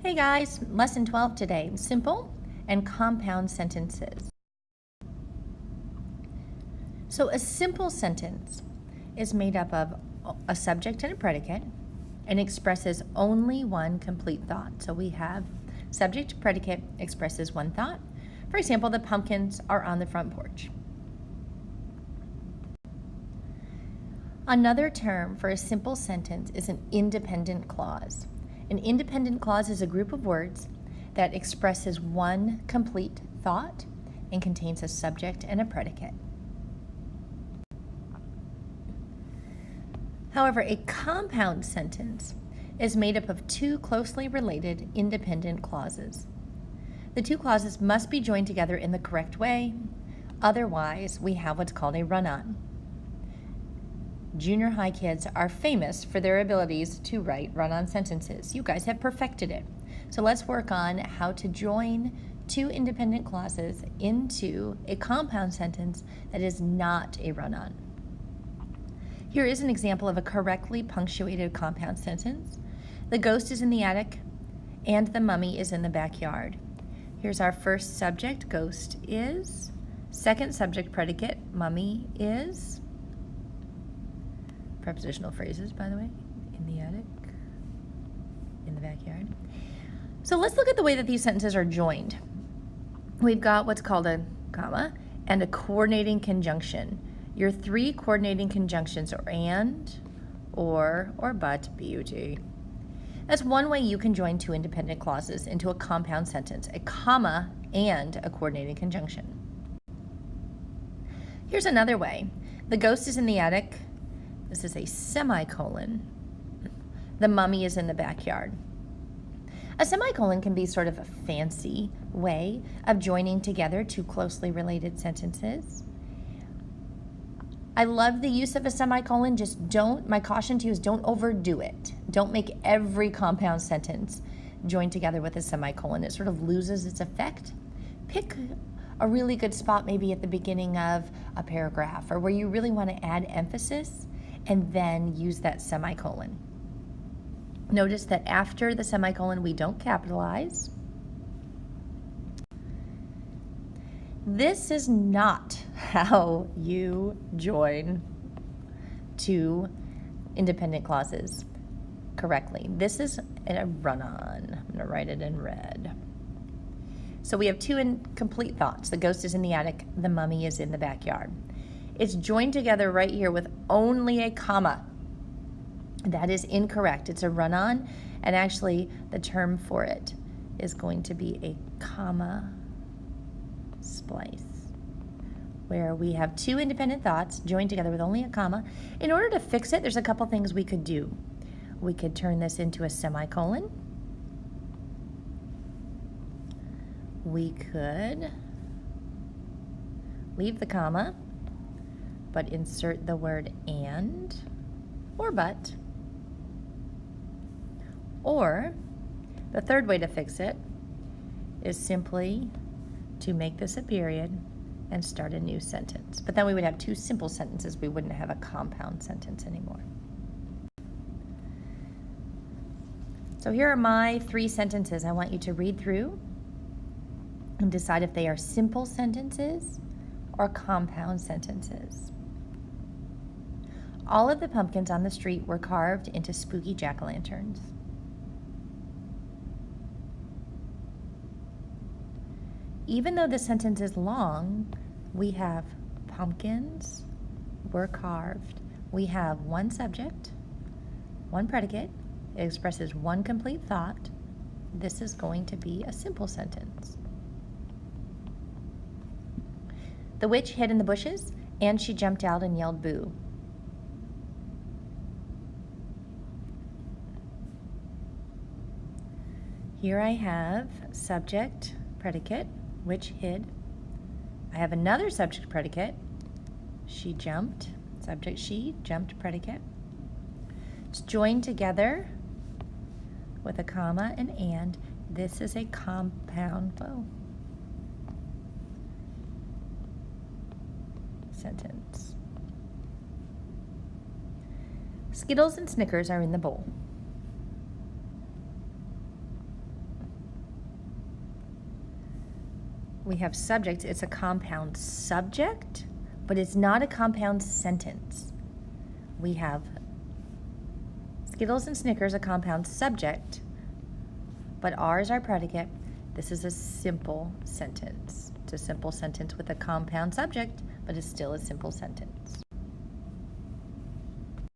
Hey guys, lesson 12 today, simple and compound sentences. So a simple sentence is made up of a subject and a predicate and expresses only one complete thought. So we have subject, predicate, expresses one thought. For example, the pumpkins are on the front porch. Another term for a simple sentence is an independent clause. An independent clause is a group of words that expresses one complete thought and contains a subject and a predicate. However, a compound sentence is made up of two closely related independent clauses. The two clauses must be joined together in the correct way, otherwise we have what's called a run-on. Junior high kids are famous for their abilities to write run-on sentences. You guys have perfected it. So let's work on how to join two independent clauses into a compound sentence that is not a run-on. Here is an example of a correctly punctuated compound sentence. The ghost is in the attic and the mummy is in the backyard. Here's our first subject, ghost is. Second subject, predicate, mummy is. Prepositional phrases, by the way, in the attic, in the backyard. So let's look at the way that these sentences are joined. We've got what's called a comma and a coordinating conjunction. Your three coordinating conjunctions are and, or but, but. That's one way you can join two independent clauses into a compound sentence, a comma and a coordinating conjunction. Here's another way. The ghost is in the attic. This is a semicolon. The mummy is in the backyard. A semicolon can be sort of a fancy way of joining together two closely related sentences. I love the use of a semicolon, my caution to you is don't overdo it. Don't make every compound sentence join together with a semicolon. It sort of loses its effect. Pick a really good spot maybe at the beginning of a paragraph or where you really want to add emphasis and then use that semicolon. Notice that after the semicolon we don't capitalize. This is not how you join two independent clauses correctly. This is a run-on. I'm going to write it in red. So we have two incomplete thoughts. The ghost is in the attic. The mummy is in the backyard. It's joined together right here with only a comma. That is incorrect. It's a run-on, and actually the term for it is going to be a comma splice, where we have two independent thoughts joined together with only a comma. In order to fix it, there's a couple things we could do. We could turn this into a semicolon. We could leave the comma, but insert the word and or but. Or the third way to fix it is simply to make this a period and start a new sentence. But then we would have two simple sentences. We wouldn't have a compound sentence anymore. So here are my three sentences I want you to read through and decide if they are simple sentences or compound sentences. All of the pumpkins on the street were carved into spooky jack-o'-lanterns. Even though the sentence is long, we have pumpkins were carved. We have one subject, one predicate. It expresses one complete thought. This is going to be a simple sentence. The witch hid in the bushes, and she jumped out and yelled boo. Here I have subject, predicate, witch hid. I have another subject predicate, she jumped, subject she, jumped predicate. It's joined together with a comma and. This is a compound sentence. Skittles and Snickers are in the bowl. we have subject. It's a compound subject, but it's not a compound sentence. We have Skittles and Snickers, a compound subject, but are is our predicate. This is a simple sentence. It's a simple sentence with a compound subject, but it's still a simple sentence.